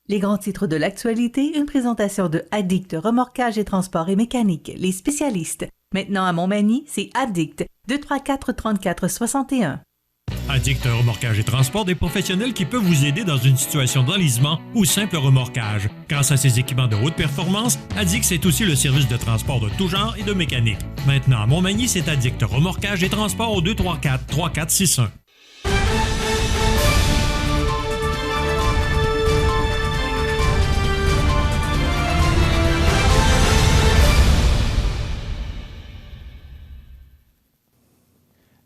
Les grands titres de l'actualité, une présentation de Addict Remorquage et Transport et Mécanique, les spécialistes. Maintenant à Montmagny, c'est Addict, 234-34-61. Addict Remorquage et Transport, des professionnels qui peuvent vous aider dans une situation d'enlisement ou simple remorquage. Grâce à ses équipements de haute performance, Addict c'est aussi le service de transport de tout genre et de mécanique. Maintenant à Montmagny, c'est Addict Remorquage et Transport au 234-3461.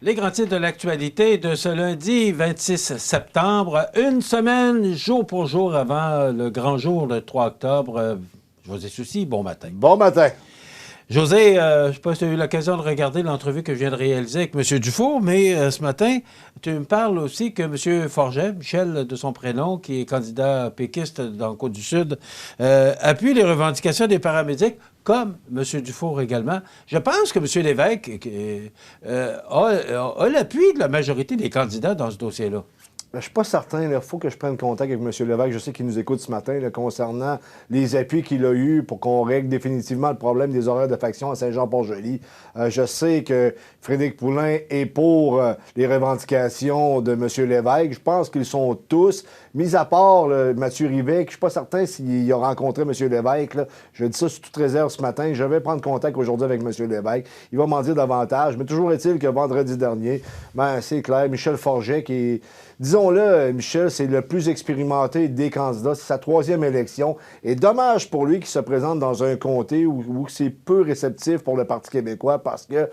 Les grands titres de l'actualité de ce lundi 26 septembre, une semaine, jour pour jour avant le grand jour, le 3 octobre. José Soucy, bon matin. Bon matin. José, je ne sais pas si tu as eu l'occasion de regarder l'entrevue que je viens de réaliser avec M. Dufour, mais ce matin, tu me parles aussi que M. Forget, Michel de son prénom, qui est candidat péquiste dans le Côte-du-Sud, appuie les revendications des paramédics, comme M. Dufour également. Je pense que M. Lévesque a l'appui de la majorité des candidats dans ce dossier-là. Je ne suis pas certain. Il faut que je prenne contact avec M. Lévesque. Je sais qu'il nous écoute ce matin là, concernant les appuis qu'il a eus pour qu'on règle définitivement le problème des horaires de faction à Saint-Jean-Port-Joli. Je sais que Frédéric Poulin est pour les revendications de M. Lévesque. Je pense qu'ils sont tous, mis à part Mathieu Rivet, je ne suis pas certain s'il a rencontré M. Lévesque. Là. Je dis ça sous toute réserve ce matin. Je vais prendre contact aujourd'hui avec M. Lévesque. Il va m'en dire davantage. Mais toujours est-il que vendredi dernier, c'est clair, Michel Forget qui est... Disons-le, Michel, c'est le plus expérimenté des candidats. C'est sa 3e élection. Et dommage pour lui qu'il se présente dans un comté où c'est peu réceptif pour le Parti québécois parce que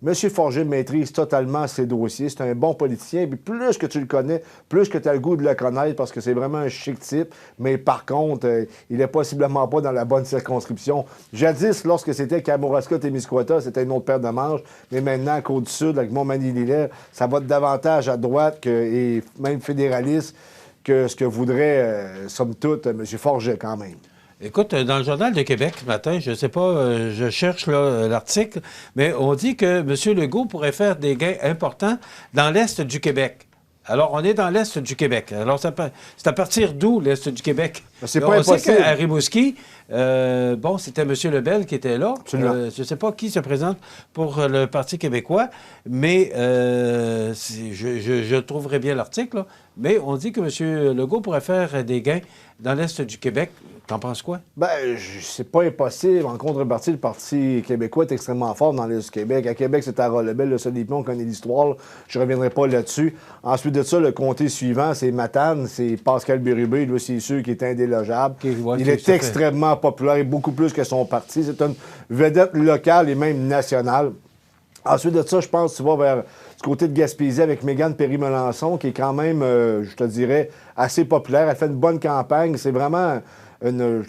M. Forget maîtrise totalement ses dossiers. C'est un bon politicien. Puis plus que tu le connais, plus que tu as le goût de le connaître parce que c'est vraiment un chic type. Mais par contre, il n'est possiblement pas dans la bonne circonscription. Jadis, lorsque c'était Kamouraska-Témiscouata, c'était une autre paire de manches. Mais maintenant, Côte-du-Sud, avec Montmagny-Lillet, ça va davantage à droite et même fédéraliste que ce que voudrait, somme toute, M. Forget quand même. Écoute, dans le Journal de Québec ce matin, je ne sais pas, je cherche l'article, mais on dit que M. Legault pourrait faire des gains importants dans l'Est du Québec. Alors, on est dans l'Est du Québec. Alors, c'est à partir d'où, l'Est du Québec? C'est pas impossible. On sait qu'à Rimouski, c'était M. Lebel qui était là. Je ne sais pas qui se présente pour le Parti québécois, mais je trouverai bien l'article, là. Mais on dit que M. Legault pourrait faire des gains dans l'Est du Québec. T'en penses quoi? C'est pas impossible. En contrepartie, le Parti québécois est extrêmement fort dans l'Est du Québec. À Québec, c'est à Rollebel, le seul on connaît l'histoire. Je ne reviendrai pas là-dessus. Ensuite de ça, le comté suivant, c'est Matane. C'est Pascal Bérubé. Lui, c'est sûr qu'il est indélogeable. Il est extrêmement populaire, et beaucoup plus que son parti. C'est une vedette locale et même nationale. Ensuite de ça, je pense que tu vas vers du côté de Gaspésie avec Mégane Perry-Melançon, qui est quand même, je te dirais, assez populaire. Elle fait une bonne campagne. C'est vraiment une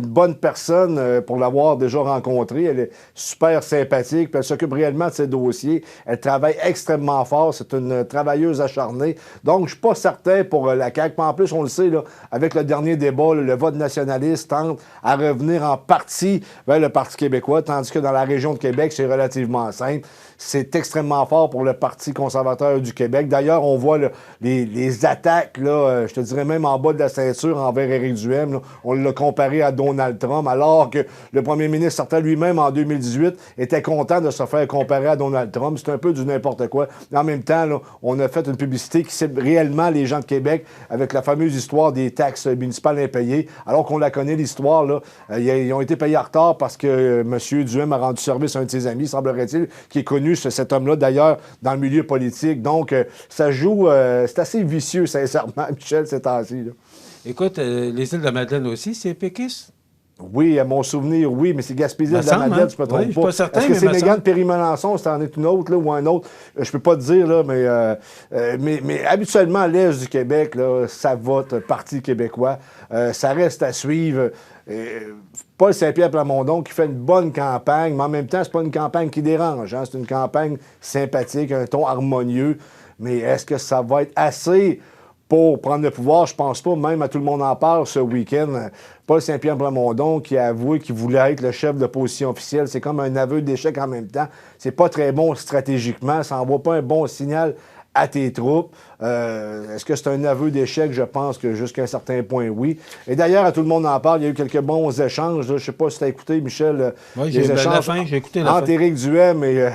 bonne personne pour l'avoir déjà rencontrée. Elle est super sympathique, puis elle s'occupe réellement de ses dossiers. Elle travaille extrêmement fort. C'est une travailleuse acharnée. Donc, je ne suis pas certain pour la CAQ. Mais en plus, on le sait, là, avec le dernier débat, le vote nationaliste tente à revenir en partie vers le Parti québécois, tandis que dans la région de Québec, c'est relativement simple. C'est extrêmement fort pour le Parti conservateur du Québec. D'ailleurs, on voit là, les attaques, là, je te dirais même en bas de la ceinture envers Éric Duhem. Là, on l'a comparé à Donald Trump, alors que le premier ministre sortait lui-même en 2018 était content de se faire comparer à Donald Trump. C'est un peu du n'importe quoi. En même temps, là, on a fait une publicité qui cible réellement les gens de Québec avec la fameuse histoire des taxes municipales impayées, alors qu'on la connaît, l'histoire. Là, ils ont été payés en retard parce que M. Duhem a rendu service à un de ses amis, semblerait-il, qui est connu, cet homme-là, d'ailleurs, dans le milieu politique. Donc, ça joue... c'est assez vicieux, sincèrement, Michel, ces temps-ci. Écoute, les îles de Madeleine aussi, c'est péquiste? Oui, à mon souvenir, oui, mais c'est Gaspésie de la Madeleine, je me trompe pas. Je suis pas certain, est-ce que c'est Mégane Perry-Melançon, c'en est une autre, là, ou un autre? Je peux pas te dire, là, mais habituellement, l'Est du Québec, là, ça vote Parti québécois. Ça reste à suivre. Paul Saint-Pierre Plamondon qui fait une bonne campagne, mais en même temps, c'est pas une campagne qui dérange. Hein? C'est une campagne sympathique, un ton harmonieux. Mais est-ce que ça va être assez pour prendre le pouvoir? Je pense pas. Même à Tout le monde en parle ce week-end. Paul Saint-Pierre Plamondon qui a avoué qu'il voulait être le chef de l'opposition officielle. C'est comme un aveu d'échec en même temps. C'est pas très bon stratégiquement. Ça envoie pas un bon signal à tes troupes. Est-ce que c'est un aveu d'échec? Je pense que jusqu'à un certain point, oui. Et d'ailleurs, à tout le monde en parle, il y a eu quelques bons échanges. Je ne sais pas si tu as écouté, Michel, les échanges j'ai écouté la entre fin. Éric Duhem et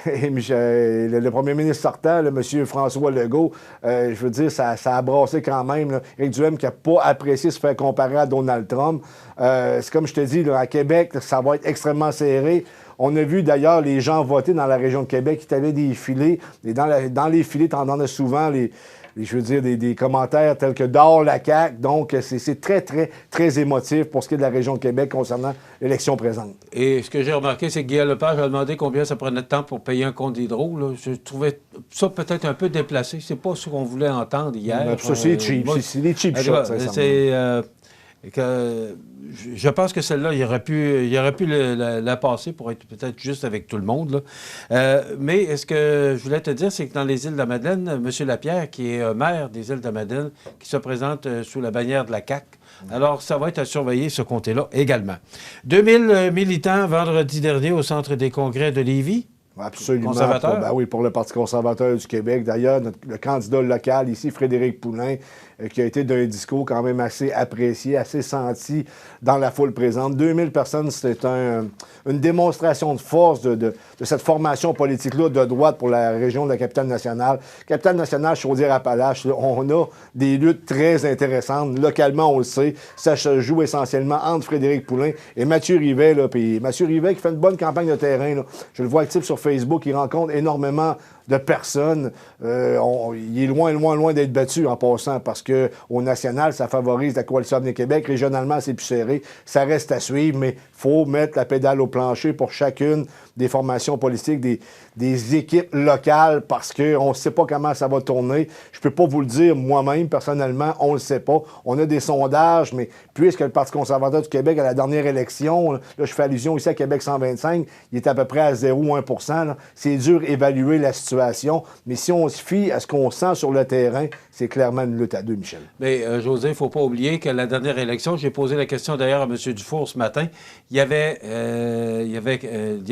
le premier ministre sortant, le M. François Legault. Je veux dire, ça a brassé quand même. Là. Éric Duhem qui n'a pas apprécié se faire comparer à Donald Trump. C'est comme je te dis, là, à Québec, ça va être extrêmement serré. On a vu d'ailleurs les gens voter dans la région de Québec qui avaient des filets. Et dans les filets, tu en as souvent des commentaires tels que dehors la CAQ. Donc, c'est très, très, très émotif pour ce qui est de la région de Québec concernant l'élection présente. Et ce que j'ai remarqué, c'est que Guy Lepage a demandé combien ça prenait de temps pour payer un compte d'hydro. Là. Je trouvais ça peut-être un peu déplacé. C'est pas ce qu'on voulait entendre hier. Ça, c'est cheap. C'est des cheap shots, je pense que celle-là, il aurait pu la passer pour être peut-être juste avec tout le monde. Là. Mais ce que je voulais te dire, c'est que dans les îles de la Madeleine, M. Lapierre, qui est maire des îles de la Madeleine, qui se présente sous la bannière de la CAQ, alors ça va être à surveiller, ce comté-là également. 2000 militants vendredi dernier au Centre des congrès de Lévis. Absolument. Conservateur? Oui, pour le Parti conservateur du Québec. D'ailleurs, le candidat local ici, Frédéric Poulin, qui a été d'un discours quand même assez apprécié, assez senti dans la foule présente. 2000 personnes, c'est une démonstration de force de cette formation politique-là de droite pour la région de la Capitale-Nationale. Capitale-Nationale, Chaudière-Appalaches, on a des luttes très intéressantes. Localement, on le sait, ça se joue essentiellement entre Frédéric Poulin et Mathieu Rivet. Puis Mathieu Rivet qui fait une bonne campagne de terrain. Là. Je le vois actif sur Facebook, il rencontre énormément de personnes. Il est loin d'être battu en passant parce qu'au national, ça favorise la Coalition Avenir Québec. Régionalement, c'est plus serré. Ça reste à suivre, mais il faut mettre la pédale au plancher pour chacune des formations politiques, des équipes locales parce qu'on ne sait pas comment ça va tourner. Je ne peux pas vous le dire moi-même, personnellement, on ne le sait pas. On a des sondages, mais puisque le Parti conservateur du Québec, à la dernière élection, là, je fais allusion ici à Québec 125, il est à peu près à 0,1 %. C'est dur d'évaluer la situation, mais si on se fie à ce qu'on sent sur le terrain, c'est clairement une lutte à deux, Michel. Mais José, il ne faut pas oublier qu'à la dernière élection, j'ai posé la question d'ailleurs à M. Dufour ce matin, il y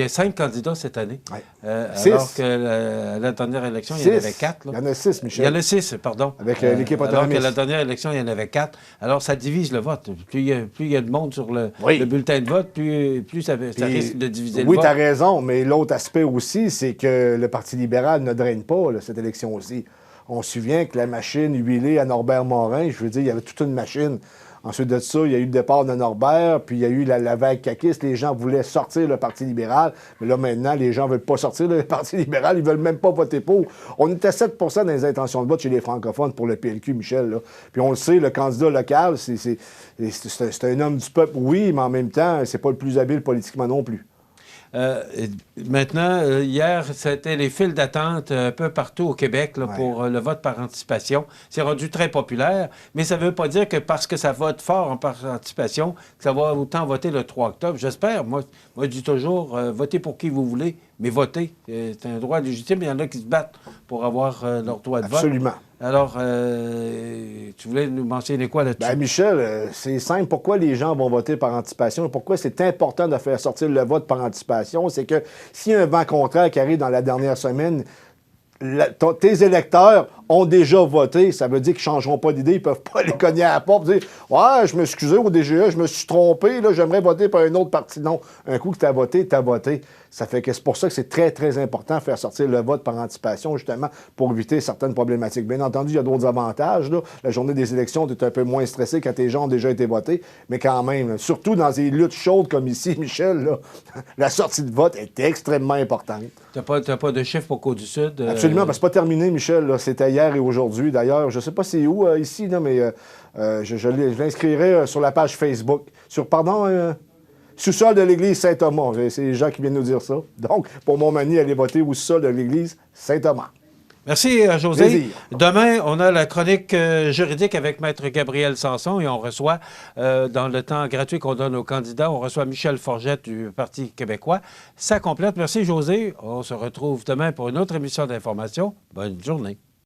a 5 candidats cette année. Ouais. Alors qu'à la dernière élection, il y en avait 4. Là. Il y en a 6, Michel. Il y en a 6, pardon. Avec l'équipe autonomiste. Alors qu'à la dernière élection, il y en avait 4. Alors, ça divise le vote. Plus il y a de monde sur le bulletin de vote, plus ça risque de diviser le vote. Oui, tu as raison, mais l'autre aspect aussi, c'est que le Parti libéral ne draine pas là, cette élection aussi. On se souvient que la machine huilée à Norbert-Morin, je veux dire, il y avait toute une machine. Ensuite de ça, il y a eu le départ de Norbert, puis il y a eu la vague caquiste. Les gens voulaient sortir le Parti libéral, mais là, maintenant, les gens ne veulent pas sortir le Parti libéral. Ils ne veulent même pas voter pour. On était à 7 % dans les intentions de vote chez les francophones pour le PLQ, Michel. Là. Puis on le sait, le candidat local, c'est un homme du peuple, oui, mais en même temps, c'est pas le plus habile politiquement non plus. Maintenant, hier, c'était les files d'attente un peu partout au Québec là, pour le vote par anticipation. C'est rendu très populaire, mais ça ne veut pas dire que parce que ça vote fort en par anticipation, que ça va autant voter le 3 octobre. J'espère. Moi, je dis toujours, votez pour qui vous voulez, mais votez. C'est un droit légitime. Il y en a qui se battent pour avoir leur droit de vote. Absolument. Alors, tu voulais nous mentionner quoi là-dessus? Bien, Michel, c'est simple. Pourquoi les gens vont voter par anticipation? Pourquoi c'est important de faire sortir le vote par anticipation? C'est que s'il y a un vent contraire qui arrive dans la dernière semaine, tes électeurs ont déjà voté. Ça veut dire qu'ils ne changeront pas d'idée. Ils ne peuvent pas les cogner à la porte et dire « Ouais, je m'excuse au DGE, je me suis trompé, là, j'aimerais voter par un autre parti. » Non, un coup que tu as voté, tu as voté. Ça fait que c'est pour ça que c'est très, très important de faire sortir le vote par anticipation, justement, pour éviter certaines problématiques. Bien entendu, il y a d'autres avantages. Là. La journée des élections, tu es un peu moins stressé quand tes gens ont déjà été votés. Mais quand même, là, surtout dans des luttes chaudes comme ici, Michel, là, la sortie de vote est extrêmement importante. Tu n'as pas de chiffre pour Côte-du-Sud? Absolument, parce que c'est pas terminé, Michel. C'était hier et aujourd'hui. D'ailleurs, je ne sais pas c'est où ici, là, mais je l'inscrirai sur la page Facebook. Sous-sol de l'église Saint-Thomas. C'est les gens qui viennent nous dire ça. Donc, pour Montmagny, allez voter au sous-sol de l'église Saint-Thomas. Merci, José. Plaisir. Demain, on a la chronique juridique avec Maître Gabriel Sanson et on reçoit, dans le temps gratuit qu'on donne aux candidats, on reçoit Michel Forgette du Parti québécois. Ça complète. Merci, José. On se retrouve demain pour une autre émission d'information. Bonne journée.